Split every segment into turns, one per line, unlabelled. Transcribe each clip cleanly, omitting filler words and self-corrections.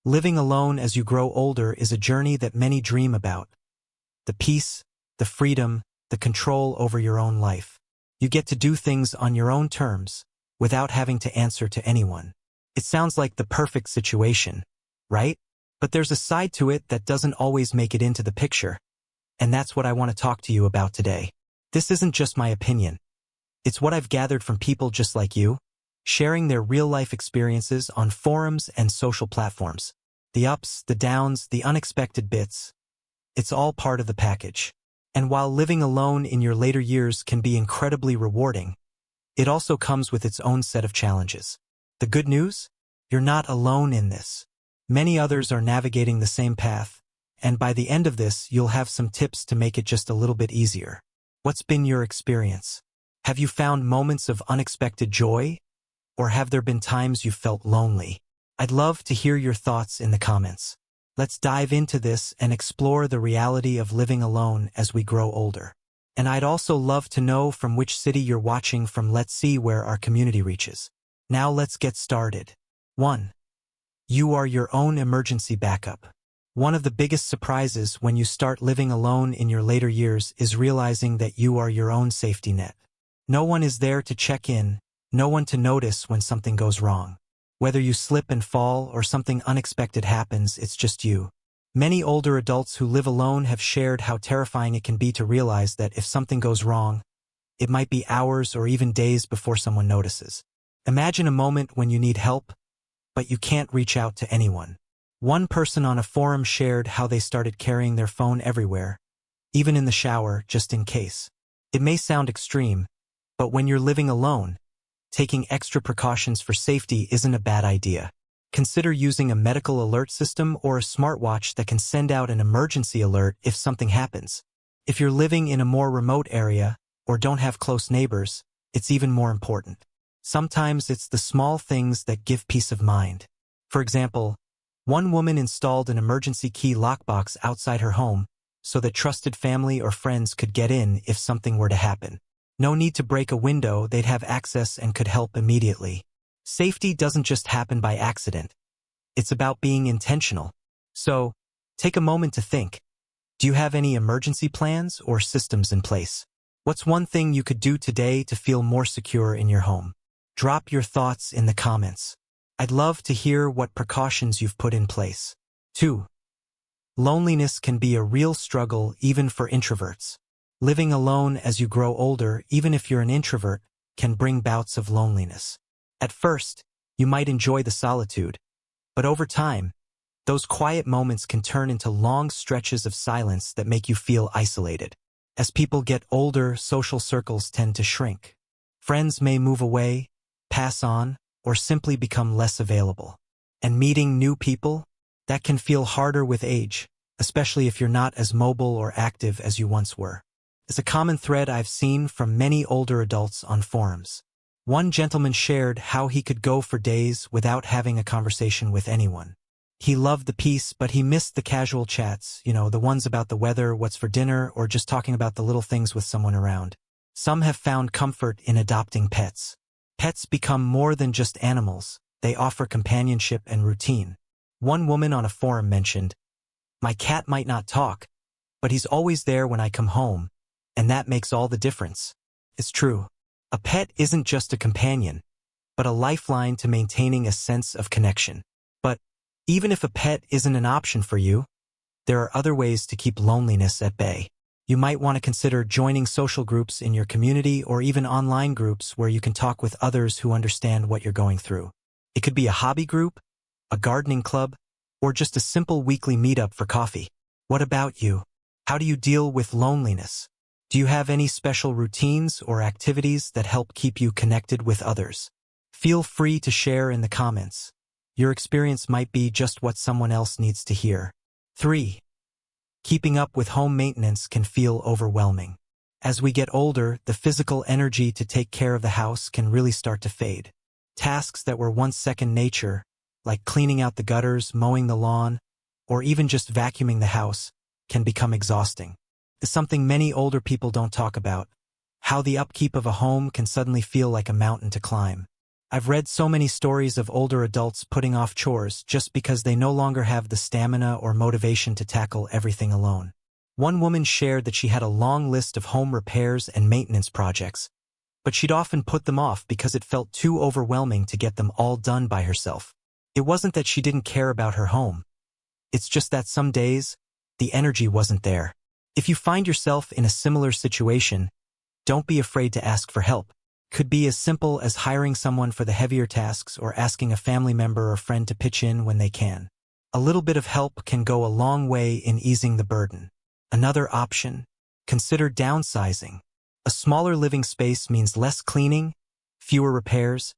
Living alone as you grow older is a journey that many dream about. The peace, the freedom, the control over your own life. You get to do things on your own terms, without having to answer to anyone. It sounds like the perfect situation, right? But there's a side to it that doesn't always make it into the picture. And that's what I want to talk to you about today. This isn't just my opinion. It's what I've gathered from people just like you, sharing their real-life experiences on forums and social platforms. The ups, the downs, the unexpected bits. It's all part of the package. And while living alone in your later years can be incredibly rewarding, it also comes with its own set of challenges. The good news? You're not alone in this. Many others are navigating the same path, and by the end of this, you'll have some tips to make it just a little bit easier. What's been your experience? Have you found moments of unexpected joy? Or have there been times you felt lonely? I'd love to hear your thoughts in the comments. Let's dive into this and explore the reality of living alone as we grow older. And I'd also love to know from which city you're watching from. Let's see where our community reaches. Now let's get started. 1. You are your own emergency backup. One of the biggest surprises when you start living alone in your later years is realizing that you are your own safety net. No one is there to check in, no one to notice when something goes wrong. Whether you slip and fall or something unexpected happens, it's just you. Many older adults who live alone have shared how terrifying it can be to realize that if something goes wrong, it might be hours or even days before someone notices. Imagine a moment when you need help, but you can't reach out to anyone. One person on a forum shared how they started carrying their phone everywhere, even in the shower, just in case. It may sound extreme, but when you're living alone, taking extra precautions for safety isn't a bad idea. Consider using a medical alert system or a smartwatch that can send out an emergency alert if something happens. If you're living in a more remote area or don't have close neighbors, it's even more important. Sometimes it's the small things that give peace of mind. For example, one woman installed an emergency key lockbox outside her home so that trusted family or friends could get in if something were to happen. No need to break a window, they'd have access and could help immediately. Safety doesn't just happen by accident. It's about being intentional. So, take a moment to think. Do you have any emergency plans or systems in place? What's one thing you could do today to feel more secure in your home? Drop your thoughts in the comments. I'd love to hear what precautions you've put in place. 2. Loneliness can be a real struggle even for introverts. Living alone as you grow older, even if you're an introvert, can bring bouts of loneliness. At first, you might enjoy the solitude, but over time, those quiet moments can turn into long stretches of silence that make you feel isolated. As people get older, social circles tend to shrink. Friends may move away, pass on, or simply become less available. And meeting new people, that can feel harder with age, especially if you're not as mobile or active as you once were. It's a common thread I've seen from many older adults on forums. One gentleman shared how he could go for days without having a conversation with anyone. He loved the peace, but he missed the casual chats, the ones about the weather, what's for dinner, or just talking about the little things with someone around. Some have found comfort in adopting pets. Pets become more than just animals. They offer companionship and routine. One woman on a forum mentioned, "My cat might not talk, but he's always there when I come home, and that makes all the difference." It's true. A pet isn't just a companion, but a lifeline to maintaining a sense of connection. But even if a pet isn't an option for you, there are other ways to keep loneliness at bay. You might want to consider joining social groups in your community or even online groups where you can talk with others who understand what you're going through. It could be a hobby group, a gardening club, or just a simple weekly meetup for coffee. What about you? How do you deal with loneliness? Do you have any special routines or activities that help keep you connected with others? Feel free to share in the comments. Your experience might be just what someone else needs to hear. 3. Keeping up with home maintenance can feel overwhelming. As we get older, the physical energy to take care of the house can really start to fade. Tasks that were once second nature, like cleaning out the gutters, mowing the lawn, or even just vacuuming the house, can become exhausting. It's something many older people don't talk about, how the upkeep of a home can suddenly feel like a mountain to climb. I've read so many stories of older adults putting off chores just because they no longer have the stamina or motivation to tackle everything alone. One woman shared that she had a long list of home repairs and maintenance projects, but she'd often put them off because it felt too overwhelming to get them all done by herself. It wasn't that she didn't care about her home. It's just that some days, the energy wasn't there. If you find yourself in a similar situation, don't be afraid to ask for help. Could be as simple as hiring someone for the heavier tasks or asking a family member or friend to pitch in when they can. A little bit of help can go a long way in easing the burden. Another option, consider downsizing. A smaller living space means less cleaning, fewer repairs,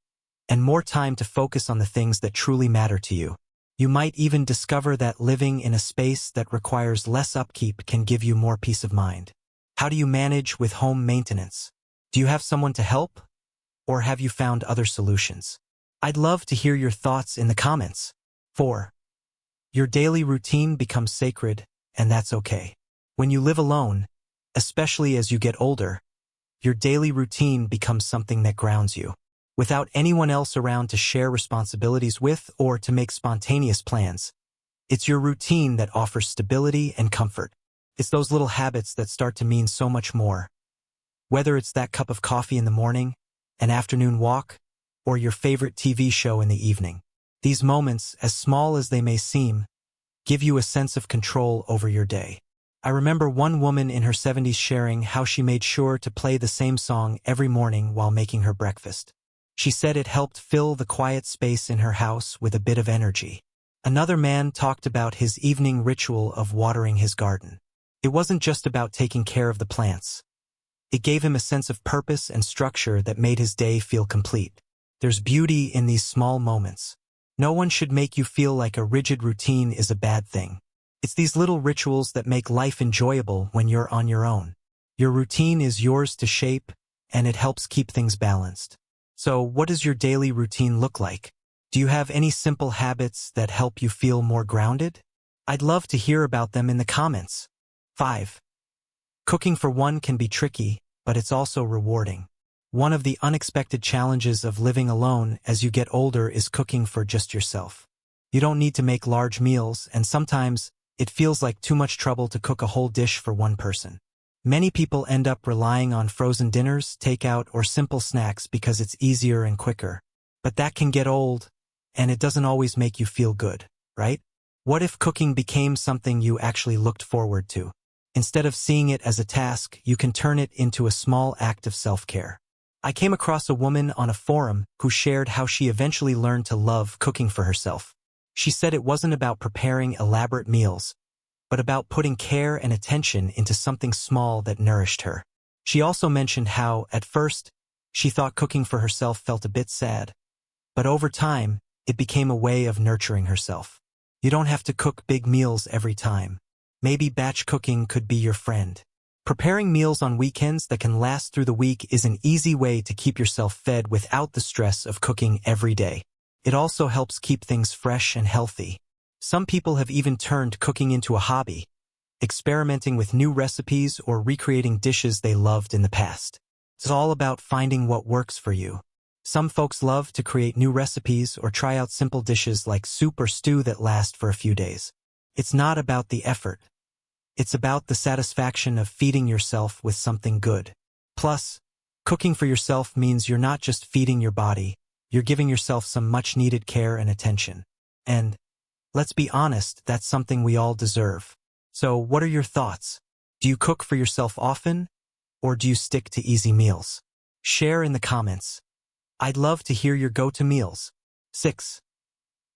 and more time to focus on the things that truly matter to you. You might even discover that living in a space that requires less upkeep can give you more peace of mind. How do you manage with home maintenance? Do you have someone to help? Or have you found other solutions? I'd love to hear your thoughts in the comments. 4. Your daily routine becomes sacred, and that's okay. When you live alone, especially as you get older, your daily routine becomes something that grounds you. Without anyone else around to share responsibilities with or to make spontaneous plans, it's your routine that offers stability and comfort. It's those little habits that start to mean so much more. Whether it's that cup of coffee in the morning, an afternoon walk, or your favorite TV show in the evening, these moments, as small as they may seem, give you a sense of control over your day. I remember one woman in her 70s sharing how she made sure to play the same song every morning while making her breakfast. She said it helped fill the quiet space in her house with a bit of energy. Another man talked about his evening ritual of watering his garden. It wasn't just about taking care of the plants. It gave him a sense of purpose and structure that made his day feel complete. There's beauty in these small moments. No one should make you feel like a rigid routine is a bad thing. It's these little rituals that make life enjoyable when you're on your own. Your routine is yours to shape, and it helps keep things balanced. So, what does your daily routine look like? Do you have any simple habits that help you feel more grounded? I'd love to hear about them in the comments. 5. Cooking for one can be tricky, but it's also rewarding. One of the unexpected challenges of living alone as you get older is cooking for just yourself. You don't need to make large meals, and sometimes it feels like too much trouble to cook a whole dish for one person. Many people end up relying on frozen dinners, takeout, or simple snacks because it's easier and quicker. But that can get old, and it doesn't always make you feel good, right? What if cooking became something you actually looked forward to? Instead of seeing it as a task, you can turn it into a small act of self-care. I came across a woman on a forum who shared how she eventually learned to love cooking for herself. She said it wasn't about preparing elaborate meals, but about putting care and attention into something small that nourished her. She also mentioned how, at first, she thought cooking for herself felt a bit sad, but over time, it became a way of nurturing herself. You don't have to cook big meals every time. Maybe batch cooking could be your friend. Preparing meals on weekends that can last through the week is an easy way to keep yourself fed without the stress of cooking every day. It also helps keep things fresh and healthy. Some people have even turned cooking into a hobby, experimenting with new recipes or recreating dishes they loved in the past. It's all about finding what works for you. Some folks love to create new recipes or try out simple dishes like soup or stew that last for a few days. It's not about the effort. It's about the satisfaction of feeding yourself with something good. Plus, cooking for yourself means you're not just feeding your body, you're giving yourself some much-needed care and attention. And, let's be honest, that's something we all deserve. So, what are your thoughts? Do you cook for yourself often, or do you stick to easy meals? Share in the comments. I'd love to hear your go-to meals. 6.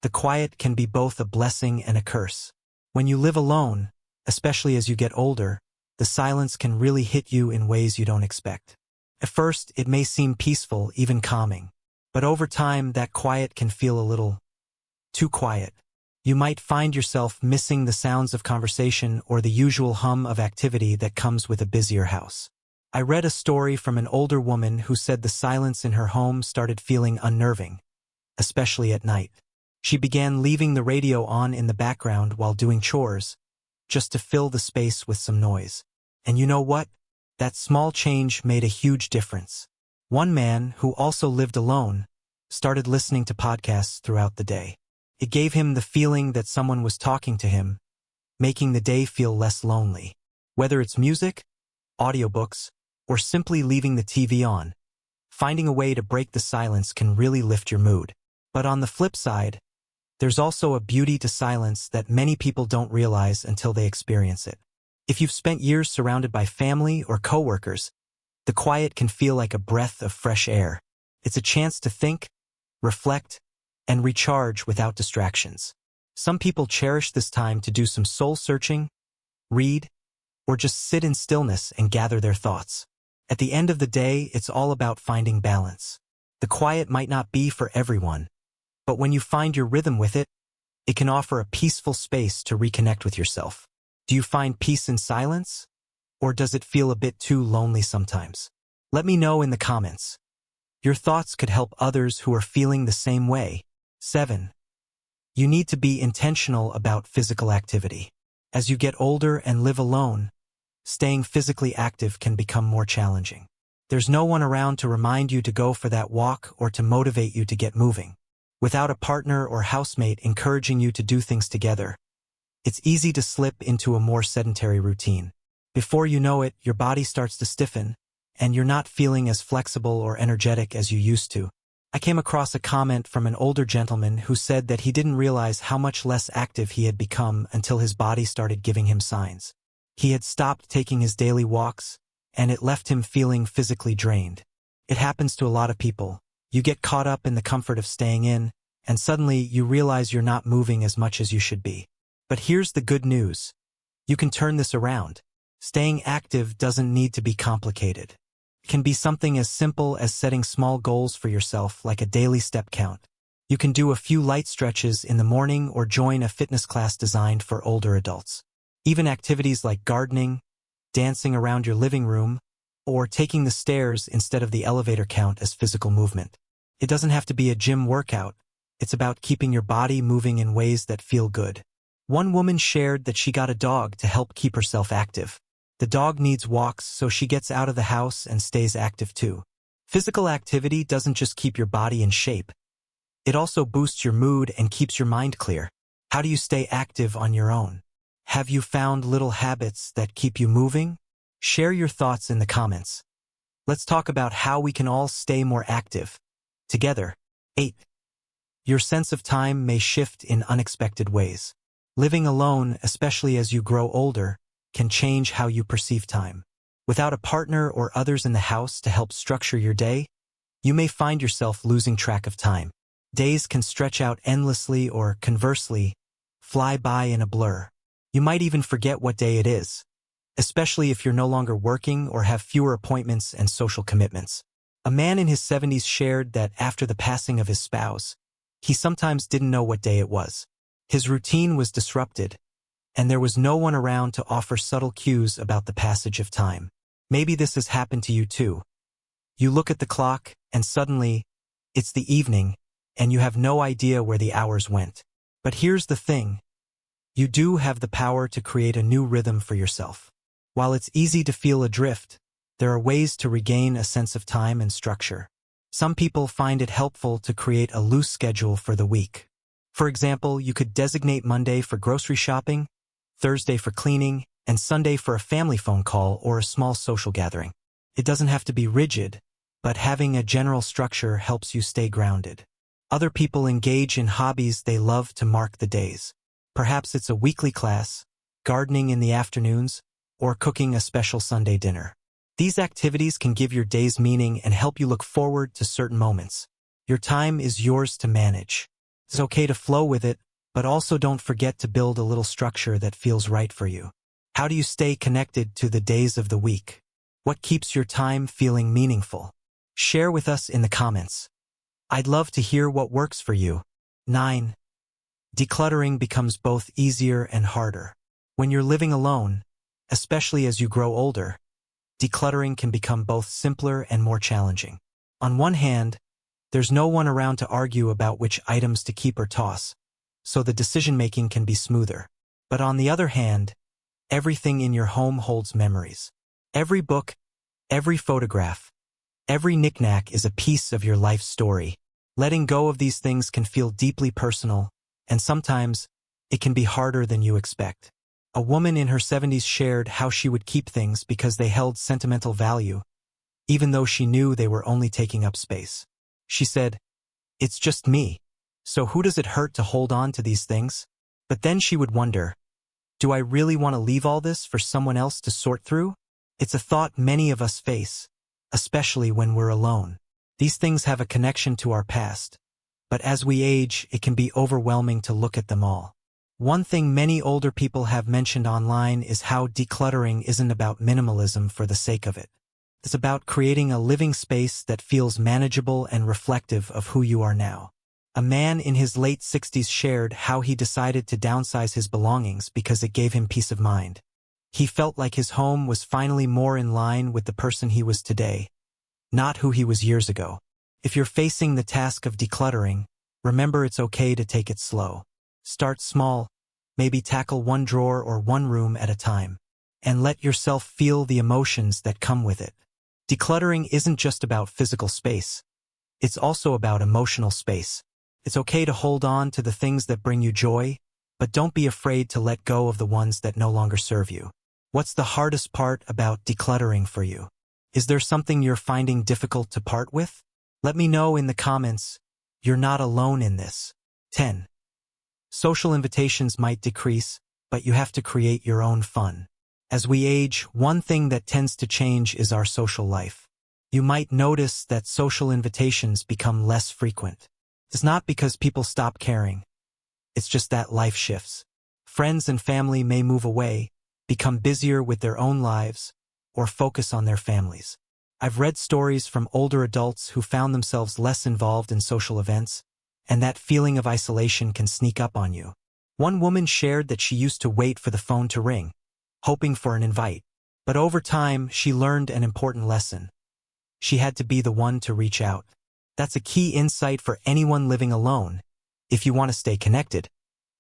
The quiet can be both a blessing and a curse. When you live alone, especially as you get older, the silence can really hit you in ways you don't expect. At first, it may seem peaceful, even calming. But over time, that quiet can feel a little too quiet. You might find yourself missing the sounds of conversation or the usual hum of activity that comes with a busier house. I read a story from an older woman who said the silence in her home started feeling unnerving, especially at night. She began leaving the radio on in the background while doing chores, just to fill the space with some noise. And you know what? That small change made a huge difference. One man, who also lived alone, started listening to podcasts throughout the day. It gave him the feeling that someone was talking to him, making the day feel less lonely. Whether it's music, audiobooks, or simply leaving the TV on, finding a way to break the silence can really lift your mood. But on the flip side, there's also a beauty to silence that many people don't realize until they experience it. If you've spent years surrounded by family or coworkers, the quiet can feel like a breath of fresh air. It's a chance to think, reflect, and recharge without distractions. Some people cherish this time to do some soul-searching, read, or just sit in stillness and gather their thoughts. At the end of the day, it's all about finding balance. The quiet might not be for everyone, but when you find your rhythm with it, it can offer a peaceful space to reconnect with yourself. Do you find peace in silence? Or does it feel a bit too lonely sometimes? Let me know in the comments. Your thoughts could help others who are feeling the same way. 7. You need to be intentional about physical activity. As you get older and live alone, staying physically active can become more challenging. There's no one around to remind you to go for that walk or to motivate you to get moving. Without a partner or housemate encouraging you to do things together, it's easy to slip into a more sedentary routine. Before you know it, your body starts to stiffen, and you're not feeling as flexible or energetic as you used to. I came across a comment from an older gentleman who said that he didn't realize how much less active he had become until his body started giving him signs. He had stopped taking his daily walks, and it left him feeling physically drained. It happens to a lot of people. You get caught up in the comfort of staying in, and suddenly you realize you're not moving as much as you should be. But here's the good news. You can turn this around. Staying active doesn't need to be complicated. It can be something as simple as setting small goals for yourself, like a daily step count. You can do a few light stretches in the morning or join a fitness class designed for older adults. Even activities like gardening, dancing around your living room, or taking the stairs instead of the elevator count as physical movement. It doesn't have to be a gym workout. It's about keeping your body moving in ways that feel good. One woman shared that she got a dog to help keep herself active. The dog needs walks, so she gets out of the house and stays active too. Physical activity doesn't just keep your body in shape. It also boosts your mood and keeps your mind clear. How do you stay active on your own? Have you found little habits that keep you moving? Share your thoughts in the comments. Let's talk about how we can all stay more active together. 8. Your sense of time may shift in unexpected ways. Living alone, especially as you grow older, can change how you perceive time. Without a partner or others in the house to help structure your day, you may find yourself losing track of time. Days can stretch out endlessly or, conversely, fly by in a blur. You might even forget what day it is, especially if you're no longer working or have fewer appointments and social commitments. A man in his 70s shared that after the passing of his spouse, he sometimes didn't know what day it was. His routine was disrupted, and there was no one around to offer subtle cues about the passage of time. Maybe this has happened to you too. You look at the clock, and suddenly, it's the evening, and you have no idea where the hours went. But here's the thing. You do have the power to create a new rhythm for yourself. While it's easy to feel adrift, there are ways to regain a sense of time and structure. Some people find it helpful to create a loose schedule for the week. For example, you could designate Monday for grocery shopping, Thursday for cleaning, and Sunday for a family phone call or a small social gathering. It doesn't have to be rigid, but having a general structure helps you stay grounded. Other people engage in hobbies they love to mark the days. Perhaps it's a weekly class, gardening in the afternoons, or cooking a special Sunday dinner. These activities can give your days meaning and help you look forward to certain moments. Your time is yours to manage. It's okay to flow with it, but also don't forget to build a little structure that feels right for you. How do you stay connected to the days of the week? What keeps your time feeling meaningful? Share with us in the comments. I'd love to hear what works for you. 9. Decluttering becomes both easier and harder. When you're living alone, especially as you grow older, decluttering can become both simpler and more challenging. On one hand, there's no one around to argue about which items to keep or toss, so the decision-making can be smoother. But on the other hand, everything in your home holds memories. Every book, every photograph, every knickknack is a piece of your life story. Letting go of these things can feel deeply personal, and sometimes it can be harder than you expect. A woman in her 70s shared how she would keep things because they held sentimental value, even though she knew they were only taking up space. She said, "It's just me. So who does it hurt to hold on to these things?" But then she would wonder, do I really want to leave all this for someone else to sort through? It's a thought many of us face, especially when we're alone. These things have a connection to our past, but as we age, it can be overwhelming to look at them all. One thing many older people have mentioned online is how decluttering isn't about minimalism for the sake of it. It's about creating a living space that feels manageable and reflective of who you are now. A man in his late 60s shared how he decided to downsize his belongings because it gave him peace of mind. He felt like his home was finally more in line with the person he was today, not who he was years ago. If you're facing the task of decluttering, remember it's okay to take it slow. Start small, maybe tackle one drawer or one room at a time, and let yourself feel the emotions that come with it. Decluttering isn't just about physical space. It's also about emotional space. It's okay to hold on to the things that bring you joy, but don't be afraid to let go of the ones that no longer serve you. What's the hardest part about decluttering for you? Is there something you're finding difficult to part with? Let me know in the comments. You're not alone in this. 10. Social invitations might decrease, but you have to create your own fun. As we age, one thing that tends to change is our social life. You might notice that social invitations become less frequent. It's not because people stop caring. It's just that life shifts. Friends and family may move away, become busier with their own lives, or focus on their families. I've read stories from older adults who found themselves less involved in social events, and that feeling of isolation can sneak up on you. One woman shared that she used to wait for the phone to ring, hoping for an invite. But over time, she learned an important lesson. She had to be the one to reach out. That's a key insight for anyone living alone. If you want to stay connected,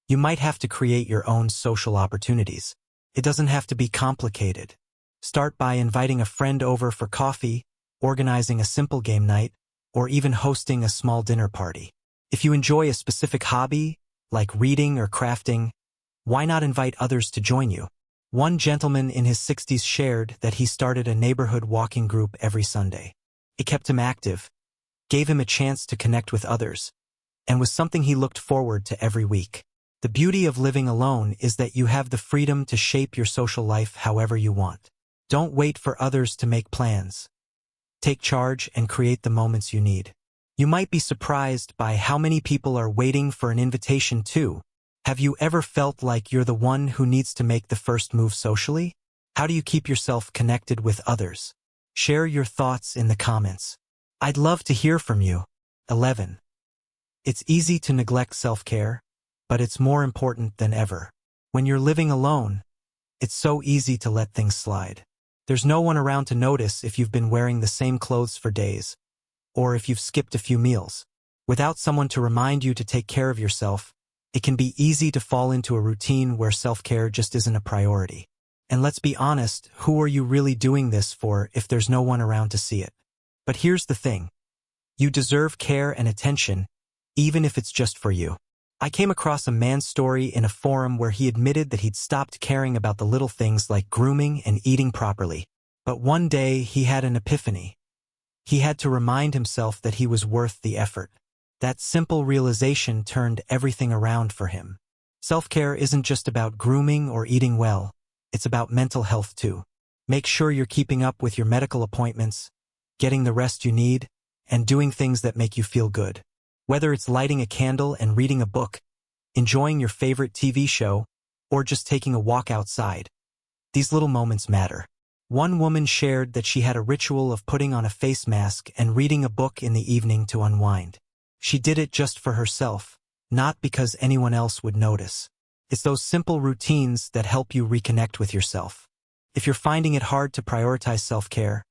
you might have to create your own social opportunities. It doesn't have to be complicated. Start by inviting a friend over for coffee, organizing a simple game night, or even hosting a small dinner party. If you enjoy a specific hobby, like reading or crafting, why not invite others to join you? One gentleman in his 60s shared that he started a neighborhood walking group every Sunday. It kept him active, gave him a chance to connect with others, and was something he looked forward to every week. The beauty of living alone is that you have the freedom to shape your social life however you want. Don't wait for others to make plans. Take charge and create the moments you need. You might be surprised by how many people are waiting for an invitation too. Have you ever felt like you're the one who needs to make the first move socially? How do you keep yourself connected with others? Share your thoughts in the comments. I'd love to hear from you. 11. It's easy to neglect self-care, but it's more important than ever. When you're living alone, it's so easy to let things slide. There's no one around to notice if you've been wearing the same clothes for days, or if you've skipped a few meals. Without someone to remind you to take care of yourself, it can be easy to fall into a routine where self-care just isn't a priority. And let's be honest, who are you really doing this for if there's no one around to see it? But here's the thing. You deserve care and attention, even if it's just for you. I came across a man's story in a forum where he admitted that he'd stopped caring about the little things like grooming and eating properly. But one day he had an epiphany. He had to remind himself that he was worth the effort. That simple realization turned everything around for him. Self-care isn't just about grooming or eating well. It's about mental health too. Make sure you're keeping up with your medical appointments, getting the rest you need, and doing things that make you feel good. Whether it's lighting a candle and reading a book, enjoying your favorite TV show, or just taking a walk outside, these little moments matter. One woman shared that she had a ritual of putting on a face mask and reading a book in the evening to unwind. She did it just for herself, not because anyone else would notice. It's those simple routines that help you reconnect with yourself. If you're finding it hard to prioritize self-care,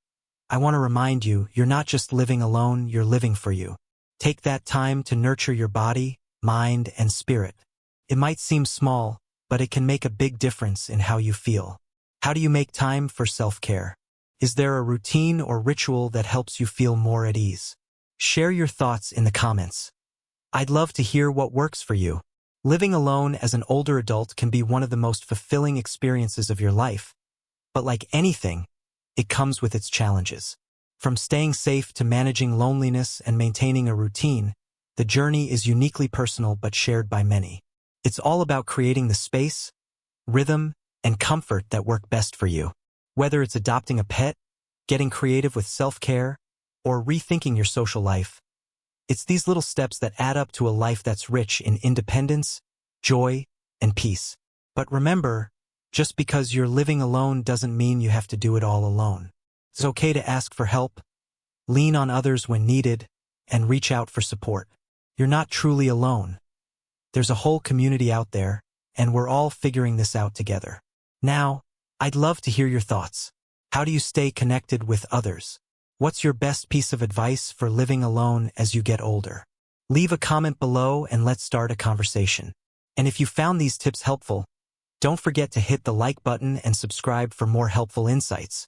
I want to remind you, you're not just living alone, you're living for you. Take that time to nurture your body, mind, and spirit. It might seem small, but it can make a big difference in how you feel. How do you make time for self-care? Is there a routine or ritual that helps you feel more at ease? Share your thoughts in the comments. I'd love to hear what works for you. Living alone as an older adult can be one of the most fulfilling experiences of your life, but like anything, it comes with its challenges. From staying safe to managing loneliness and maintaining a routine, the journey is uniquely personal but shared by many. It's all about creating the space, rhythm, and comfort that work best for you. Whether it's adopting a pet, getting creative with self-care, or rethinking your social life, it's these little steps that add up to a life that's rich in independence, joy, and peace. But remember, just because you're living alone doesn't mean you have to do it all alone. It's okay to ask for help, lean on others when needed, and reach out for support. You're not truly alone. There's a whole community out there, and we're all figuring this out together. Now, I'd love to hear your thoughts. How do you stay connected with others? What's your best piece of advice for living alone as you get older? Leave a comment below and let's start a conversation. And if you found these tips helpful, don't forget to hit the like button and subscribe for more helpful insights.